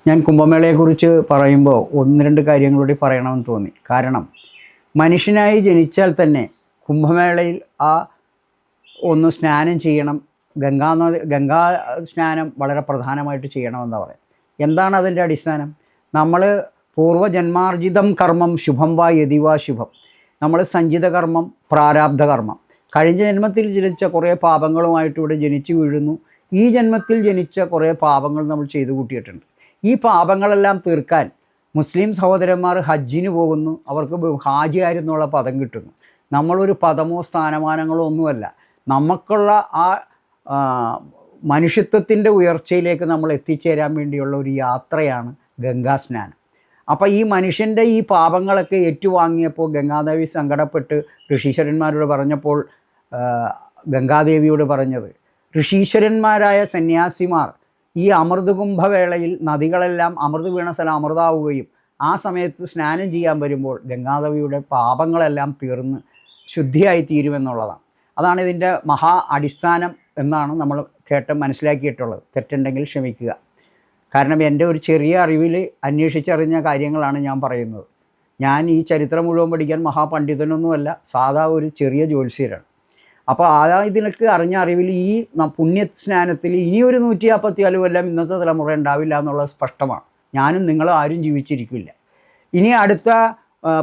ഞാൻ കുംഭമേളയെക്കുറിച്ച് പറയുമ്പോൾ ഒന്ന് രണ്ട് കാര്യങ്ങളൂടി പറയണമെന്ന് തോന്നി. കാരണം മനുഷ്യനായി ജനിച്ചാൽ തന്നെ കുംഭമേളയിൽ ഒന്ന് സ്നാനം ചെയ്യണം. ഗംഗാ സ്നാനം വളരെ പ്രധാനമായിട്ട് ചെയ്യണമെന്നാണ് പറയുന്നത്. എന്താണ് അതിൻ്റെ അടിസ്ഥാനം? നമ്മൾ പൂർവ്വജന്മാർജിതം കർമ്മം ശുഭം വാ യതിവാ ശുഭം. നമ്മൾ സഞ്ചിത കർമ്മം, പ്രാരാബ്ധ കർമ്മം, കഴിഞ്ഞ ജന്മത്തിൽ ജനിച്ച കുറേ പാപങ്ങളുമായിട്ട് ഇവിടെ ജനിച്ചു വീഴുന്നു. ഈ ജന്മത്തിൽ ജനിച്ച കുറേ പാപങ്ങൾ നമ്മൾ ചെയ്തു കൂട്ടിയിട്ടുണ്ട്. ഈ പാപങ്ങളെല്ലാം തീർക്കാൻ മുസ്ലിം സഹോദരന്മാർ ഹജ്ജിന് പോകുന്നു. അവർക്ക് ഹാജിയായിരുന്നുള്ള പദം കിട്ടുന്നു. നമ്മളൊരു പദമോ സ്ഥാനമാനങ്ങളോ ഒന്നുമല്ല. നമുക്കുള്ള മനുഷ്യത്വത്തിൻ്റെ ഉയർച്ചയിലേക്ക് നമ്മൾ എത്തിച്ചേരാൻ വേണ്ടിയുള്ള ഒരു യാത്രയാണ് ഗംഗാസ്നാനം. അപ്പോൾ ഈ മനുഷ്യൻ്റെ ഈ പാപങ്ങളൊക്കെ ഏറ്റുവാങ്ങിയപ്പോൾ ഗംഗാദേവി സങ്കടപ്പെട്ട് ഋഷീശ്വരന്മാരോട് പറഞ്ഞപ്പോൾ ഗംഗാദേവിയോട് പറഞ്ഞത്, ഋഷീശ്വരന്മാരായ സന്യാസിമാർ ഈ അമൃതകുംഭവേളയിൽ നദികളെല്ലാം അമൃത് വീണ സ്ഥലം അമൃതാവുകയും ആ സമയത്ത് സ്നാനം ചെയ്യാൻ വരുമ്പോൾ ഗംഗാദേവിയുടെ പാപങ്ങളെല്ലാം തീർന്ന് ശുദ്ധിയായി തീരുമെന്നുള്ളതാണ്. അതാണ് ഇതിൻ്റെ മഹാ അടിസ്ഥാനം എന്നാണ് നമ്മൾ കേട്ട് മനസ്സിലാക്കിയിട്ടുള്ളത്. തെറ്റുണ്ടെങ്കിൽ ക്ഷമിക്കുക. കാരണം എൻ്റെ ഒരു ചെറിയ അറിവിൽ അന്വേഷിച്ചറിഞ്ഞ കാര്യങ്ങളാണ് ഞാൻ പറയുന്നത്. ഞാൻ ഈ ചരിത്രം മുഴുവൻ പഠിക്കാൻ മഹാപണ്ഡിതനൊന്നുമല്ല, സാധാ ഒരു ചെറിയ ജ്യോത്സ്യരാണ്. അപ്പോൾ ഇതിനൊക്കെ അറിഞ്ഞ അറിവിൽ ഈ പുണ്യസ്നാനത്തിൽ ഇനിയൊരു 154 കൊല്ലം ഇന്നത്തെ തലമുറ ഉണ്ടാവില്ല എന്നുള്ളത് സ്പഷ്ടമാണ്. ഞാനും നിങ്ങളും ആരും ജീവിച്ചിരിക്കില്ല. ഇനി അടുത്ത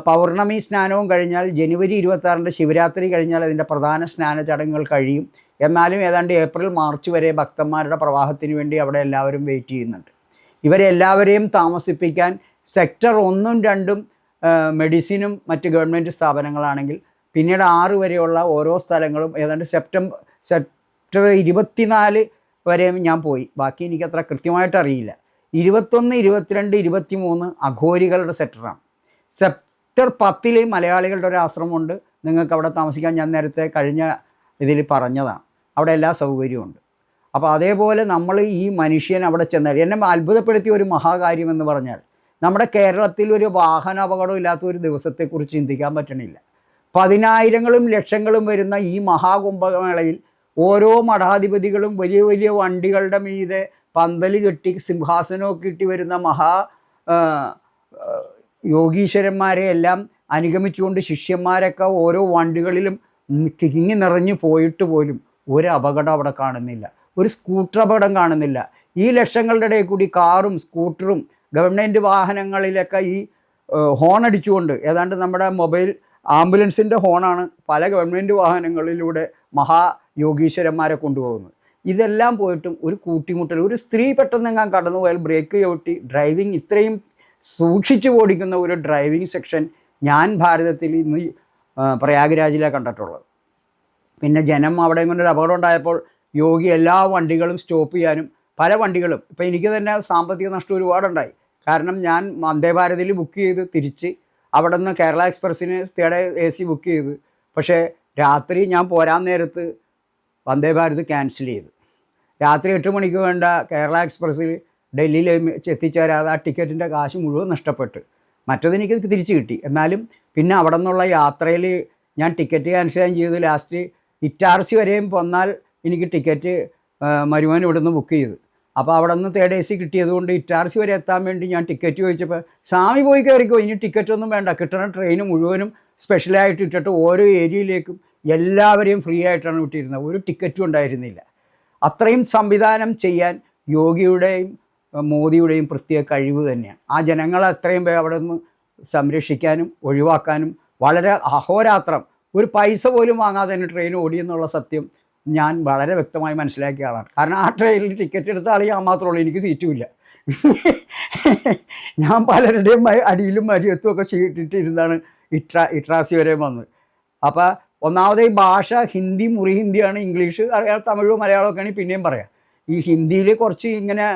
പൗർണമി സ്നാനവും കഴിഞ്ഞാൽ ജനുവരി 26 ശിവരാത്രി കഴിഞ്ഞാൽ അതിൻ്റെ പ്രധാന സ്നാന ചടങ്ങുകൾ കഴിയും. എന്നാലും ഏതാണ്ട് ഏപ്രിൽ മാർച്ച് വരെ ഭക്തന്മാരുടെ പ്രവാഹത്തിന് വേണ്ടി അവിടെ എല്ലാവരും വെയിറ്റ് ചെയ്യുന്നുണ്ട്. ഇവരെല്ലാവരെയും താമസിപ്പിക്കാൻ സെക്ടർ 1ഉം 2ഉം മെഡിസിനും മറ്റ് ഗവൺമെൻറ് സ്ഥാപനങ്ങളാണെങ്കിൽ പിന്നീട് 6 വരെയുള്ള ഓരോ സ്ഥലങ്ങളും ഏതാണ്ട് സെക്ടർ 24 വരെയും ഞാൻ പോയി. ബാക്കി എനിക്കത്ര കൃത്യമായിട്ട് അറിയില്ല. 21, 22, 23 അഘോരികളുടെ സെക്ടറാണ്. സെക്ടർ 10 മലയാളികളുടെ ഒരു ആശ്രമമുണ്ട്. നിങ്ങൾക്ക് അവിടെ താമസിക്കാൻ ഞാൻ നേരത്തെ കഴിഞ്ഞ ഇതിൽ പറഞ്ഞതാണ്. അവിടെ എല്ലാ സൗകര്യമുണ്ട്. അപ്പോൾ അതേപോലെ നമ്മൾ ഈ മനുഷ്യൻ അവിടെ ചെന്നാൽ എന്നെ അത്ഭുതപ്പെടുത്തിയ ഒരു മഹാകാര്യം എന്ന് പറഞ്ഞാൽ നമ്മുടെ കേരളത്തിൽ ഒരു വാഹന അപകടം ഇല്ലാത്ത ഒരു ദിവസത്തെക്കുറിച്ച് ചിന്തിക്കാൻ പറ്റണില്ല. 10,000-ങ്ങളും ലക്ഷങ്ങളും വരുന്ന ഈ മഹാകുംഭമേളയിൽ ഓരോ മഠാധിപതികളും വലിയ വലിയ വണ്ടികളുടെ മീതെ പന്തൽ കെട്ടി സിംഹാസനമൊക്കെ ഇട്ടി വരുന്ന യോഗീശ്വരന്മാരെ എല്ലാം അനുഗമിച്ചുകൊണ്ട് ശിഷ്യന്മാരൊക്കെ ഓരോ വണ്ടികളിലും തിങ്ങി നിറഞ്ഞു പോയിട്ട് പോലും ഒരു അപകടം അവിടെ കാണുന്നില്ല. ഒരു സ്കൂട്ടർ അപകടം കാണുന്നില്ല. ഈ ലക്ഷങ്ങളുടെ ഇടയിൽ കൂടി കാറും സ്കൂട്ടറും ഗവൺമെൻറ് വാഹനങ്ങളിലൊക്കെ ഈ ഹോൺ അടിച്ചുകൊണ്ട് ഏതാണ്ട് നമ്മുടെ മൊബൈൽ ആംബുലൻസിൻ്റെ ഹോണാണ് പല ഗവൺമെൻറ് വാഹനങ്ങളിലൂടെ മഹായോഗീശ്വരന്മാരെ കൊണ്ടുപോകുന്നത്. ഇതെല്ലാം പോയിട്ടും ഒരു കൂട്ടിമുട്ടൽ, ഒരു സ്ത്രീ പെട്ടെന്നെങ്ങാൻ കടന്നു പോയാൽ ബ്രേക്ക് ചവിട്ടി ഡ്രൈവിംഗ് ഇത്രയും സൂക്ഷിച്ചു ഓടിക്കുന്ന ഒരു ഡ്രൈവിംഗ് സെക്ഷൻ ഞാൻ ഭാരതത്തിൽ ഇന്ന് പ്രയാഗ്രാജിലാണ് കണ്ടിട്ടുള്ളത്. പിന്നെ ജനം അവിടെ കൊണ്ടൊരു അപകടം ഉണ്ടായപ്പോൾ യോഗി എല്ലാ വണ്ടികളും സ്റ്റോപ്പ് ചെയ്യാനും പല വണ്ടികളും ഇപ്പോൾ എനിക്ക് തന്നെ സാമ്പത്തിക നഷ്ടം ഒരുപാടുണ്ടായി. കാരണം ഞാൻ വന്ദേ ഭാരതിൽ ബുക്ക് ചെയ്ത് തിരിച്ച് അവിടെ നിന്ന് കേരള എക്സ്പ്രസ്സിന് തേർഡ് AC ബുക്ക് ചെയ്ത്, പക്ഷേ രാത്രി ഞാൻ പോരാൻ നേരത്ത് വന്ദേ ഭാരത് ക്യാൻസൽ ചെയ്തു. രാത്രി 8 മണിക്ക് വേണ്ട കേരള എക്സ്പ്രസ്സിൽ ഡൽഹിയിൽ എത്തിച്ചേരാതെ ആ ടിക്കറ്റിൻ്റെ കാശ് മുഴുവൻ നഷ്ടപ്പെട്ട്. മറ്റതെനിക്ക് തിരിച്ച് കിട്ടി. എന്നാലും പിന്നെ അവിടെ നിന്നുള്ള യാത്രയിൽ ഞാൻ ടിക്കറ്റ് ക്യാൻസൽ ചെയ്ത് ലാസ്റ്റ് ഇറ്റാർസി വരെയും വന്നാൽ എനിക്ക് ടിക്കറ്റ് മരുവൻ ഇവിടെ നിന്ന് ബുക്ക് ചെയ്തു. അപ്പോൾ അവിടെ നിന്ന് തേർഡ് AC കിട്ടിയതുകൊണ്ട് ഇറ്റാർസി വരെ എത്താൻ വേണ്ടി ഞാൻ ടിക്കറ്റ് ചോദിച്ചപ്പോൾ സ്വാമി പോയി കയറിക്കോ, ഇനി ടിക്കറ്റൊന്നും വേണ്ട, കിട്ടുന്ന ട്രെയിൻ മുഴുവനും സ്പെഷ്യലായിട്ട് ഇട്ടിട്ട് ഓരോ ഏരിയയിലേക്കും എല്ലാവരെയും ഫ്രീ ആയിട്ടാണ് വിട്ടിരുന്നത്. ഒരു ടിക്കറ്റും ഉണ്ടായിരുന്നില്ല. അത്രയും സംവിധാനം ചെയ്യാൻ യോഗിയുടെയും മോദിയുടെയും പ്രത്യേക കഴിവ് തന്നെയാണ്. ആ ജനങ്ങളെ അത്രയും പേര് അവിടെ നിന്ന് സംരക്ഷിക്കാനും ഒഴിവാക്കാനും വളരെ അഹോരാത്രം ഒരു പൈസ പോലും വാങ്ങാതെ തന്നെ ട്രെയിൻ ഓടിയെന്നുള്ള സത്യം ഞാൻ വളരെ വ്യക്തമായി മനസ്സിലാക്കിയ ആളാണ്. കാരണം ആ ട്രെയിനിൽ ടിക്കറ്റ് എടുത്ത ആൾ ഞാൻ മാത്രമേ ഉള്ളൂ, എനിക്ക് സീറ്റുമില്ല. ഞാൻ പലരുടെയും അടിയിലും മരിയത്തും ഒക്കെ ചീട്ടിട്ടിരുന്നാണ് ഇട്രാസി വരെ വന്നത്. അപ്പോൾ ഒന്നാമത് ഈ ഭാഷ ഹിന്ദി മുറി ഹിന്ദിയാണ്. ഇംഗ്ലീഷ് അറിയാം, തമിഴോ മലയാളമൊക്കെ ആണെങ്കിൽ പിന്നെയും പറയാം. ഈ ഹിന്ദിയിൽ കുറച്ച് ഇങ്ങനെ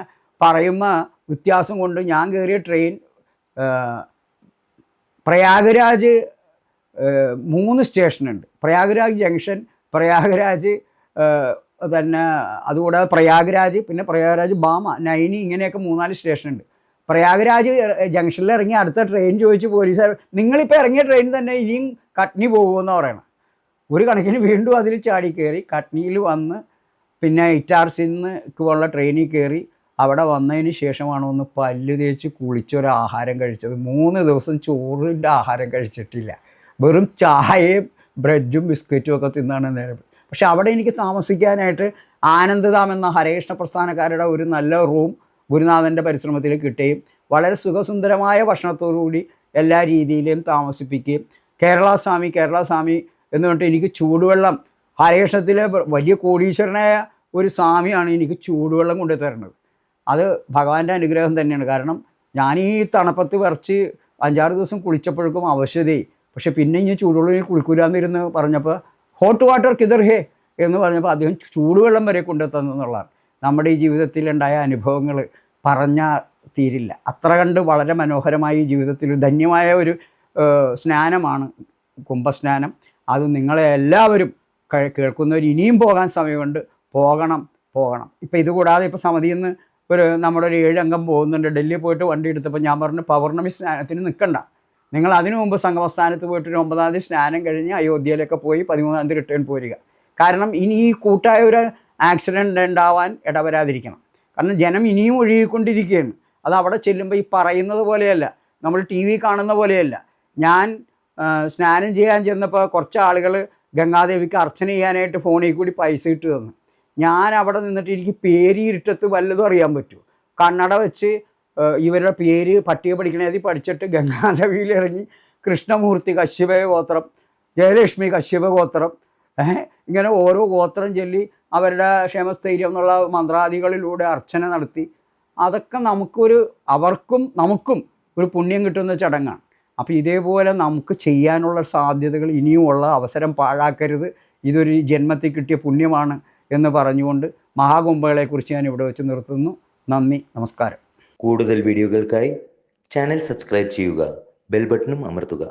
പറയുമ്പോൾ വ്യത്യാസം കൊണ്ട് ഞാൻ കയറിയ ട്രെയിൻ പ്രയാഗ്രാജ് 3 സ്റ്റേഷനുണ്ട്. പ്രയാഗ്രാജ് ജംഗ്ഷൻ, പ്രയാഗ്രാജ് തന്നെ, അതുകൂടാതെ പ്രയാഗ്രാജ്, പിന്നെ പ്രയാഗ്രാജ് ബാമ, നൈനി, ഇങ്ങനെയൊക്കെ 3-4 സ്റ്റേഷനുണ്ട്. പ്രയാഗ്രാജ് ജംഗ്ഷനിൽ ഇറങ്ങി അടുത്ത ട്രെയിൻ ചോദിച്ച് പോലീസുകാർ, നിങ്ങളിപ്പോൾ ഇറങ്ങിയ ട്രെയിൻ തന്നെ ഇനിയും കട്നി പോകുമെന്ന് പറയണം. ഒരു കണക്കിന് വീണ്ടും അതിൽ ചാടി കയറി കട്നിയിൽ വന്ന് പിന്നെ ഇറ്റാർസിൽ നിന്ന് ഉള്ള ട്രെയിനിൽ കയറി അവിടെ വന്നതിന് ശേഷമാണ് ഒന്ന് പല്ല് തേച്ച് കുളിച്ചൊരു ആഹാരം കഴിച്ചത്. 3 ദിവസം ചോറിൻ്റെ ആഹാരം കഴിച്ചിട്ടില്ല. വെറും ചായയും ബ്രെഡും ബിസ്ക്കറ്റും ഒക്കെ തിന്നാണ് നേരം. പക്ഷെ അവിടെ എനിക്ക് താമസിക്കാനായിട്ട് ആനന്ദധാം എന്ന ഹരകൃഷ്ണ പ്രസ്ഥാനക്കാരുടെ ഒരു നല്ല റൂം ഗുരുനാഥൻ്റെ പരിശ്രമത്തിൽ കിട്ടുകയും വളരെ സുഖസുന്ദരമായ ഭക്ഷണത്തോടുകൂടി എല്ലാ രീതിയിലും താമസിപ്പിക്കുകയും കേരള സ്വാമി എന്ന് പറഞ്ഞിട്ട് എനിക്ക് ചൂടുവെള്ളം, ഹരകൃഷ്ണത്തിലെ വലിയ കോടീശ്വരനായ ഒരു സ്വാമിയാണ് എനിക്ക് ചൂടുവെള്ളം കൊണ്ടു തരുന്നത്. അത് ഭഗവാന്റെ അനുഗ്രഹം തന്നെയാണ്. കാരണം ഞാൻ ഈ തണുപ്പത്ത് വിറച്ച് 5-6 ദിവസം കുളിച്ചപ്പോഴേക്കും അവശതയായി. പക്ഷെ പിന്നെ ഇനി ചൂടുവെള്ളം കുളിക്കൂലാന്നിരുന്ന് പറഞ്ഞപ്പോൾ ഹോട്ട് വാട്ടർ കിതർ ഹേ എന്ന് പറഞ്ഞപ്പോൾ അദ്ദേഹം ചൂടുവെള്ളം വരെ കൊണ്ടുതന്നെന്നുള്ളതാണ്. നമ്മുടെ ഈ ജീവിതത്തിലുണ്ടായ അനുഭവങ്ങൾ പറഞ്ഞാൽ തീരില്ല. അത്ര കണ്ട് വളരെ മനോഹരമായ ഈ ജീവിതത്തിൽ ധന്യമായ ഒരു സ്നാനമാണ് കുംഭസ്നാനം. അത് നിങ്ങളെ എല്ലാവരും കേൾക്കുന്നവർ ഇനിയും പോകാൻ സമയമുണ്ട്, പോകണം. ഇപ്പോൾ ഇതുകൂടാതെ ഇപ്പോൾ സമിതിയിൽ നിന്ന് നമ്മുടെ ഒരു 7 അംഗം പോകുന്നുണ്ട്. ഡൽഹി പോയിട്ട് വണ്ടി എടുത്തപ്പോൾ ഞാൻ പറഞ്ഞു പൗർണമി സ്നാനത്തിന് നിൽക്കണ്ട, നിങ്ങൾ അതിനു മുമ്പ് സംഗമസ്ഥാനത്ത് പോയിട്ട് 9-ാം തീയതി സ്നാനം കഴിഞ്ഞ് അയോധ്യയിലൊക്കെ പോയി 13-ാം തീയതി റിട്ടേൺ പോരുക. കാരണം ഇനി ഈ കൂട്ടായ ഒരു ആക്സിഡൻറ്റ് ഉണ്ടാവാൻ ഇടവരാതിരിക്കണം. കാരണം ജനം ഇനിയും ഒഴുകിക്കൊണ്ടിരിക്കുകയാണ്. അത് അവിടെ ചെല്ലുമ്പോൾ ഈ പറയുന്നത് പോലെയല്ല, നമ്മൾ TV കാണുന്ന പോലെയല്ല. ഞാൻ സ്നാനം ചെയ്യാൻ ചെന്നപ്പോൾ കുറച്ച് ആളുകൾ ഗംഗാദേവിക്ക് അർച്ചന ചെയ്യാനായിട്ട് ഫോണിൽ കൂടി പൈസ ഇട്ട് തന്നു. ഞാൻ അവിടെ നിന്നിട്ട് എനിക്ക് പേര് ഇരുട്ടത്ത് വല്ലതും അറിയാൻ പറ്റുമോ? കണ്ണട വെച്ച് ഇവരുടെ പേര് പട്ടിക പഠിക്കണേതി പഠിച്ചിട്ട് ഗംഗാദേവിയിൽ ഇറങ്ങി കൃഷ്ണമൂർത്തി കശ്യപ ഗോത്രം, ജയലക്ഷ്മി കശ്യപ ഗോത്രം, ഇങ്ങനെ ഓരോ ഗോത്രം ചൊല്ലി അവരുടെ ക്ഷേമസ്ഥൈര്യം എന്നുള്ള മന്ത്രാദികളിലൂടെ അർച്ചന നടത്തി. അതൊക്കെ അവർക്കും നമുക്കും ഒരു പുണ്യം കിട്ടുന്ന ചടങ്ങാണ്. അപ്പോൾ ഇതേപോലെ നമുക്ക് ചെയ്യാനുള്ള സാധ്യതകൾ ഇനിയുമുള്ള അവസരം പാഴാക്കരുത്. ഇതൊരു ജന്മത്തിൽ കിട്ടിയ പുണ്യമാണ് എന്ന് പറഞ്ഞുകൊണ്ട് മഹാകുംഭകളെക്കുറിച്ച് ഞാൻ ഇവിടെ വെച്ച് നിർത്തുന്നു. നന്ദി, നമസ്കാരം. കൂടുതൽ വീഡിയോകൾക്കായി ചാനൽ സബ്സ്ക്രൈബ് ചെയ്യുക, ബെൽ ബട്ടണും അമർത്തുക.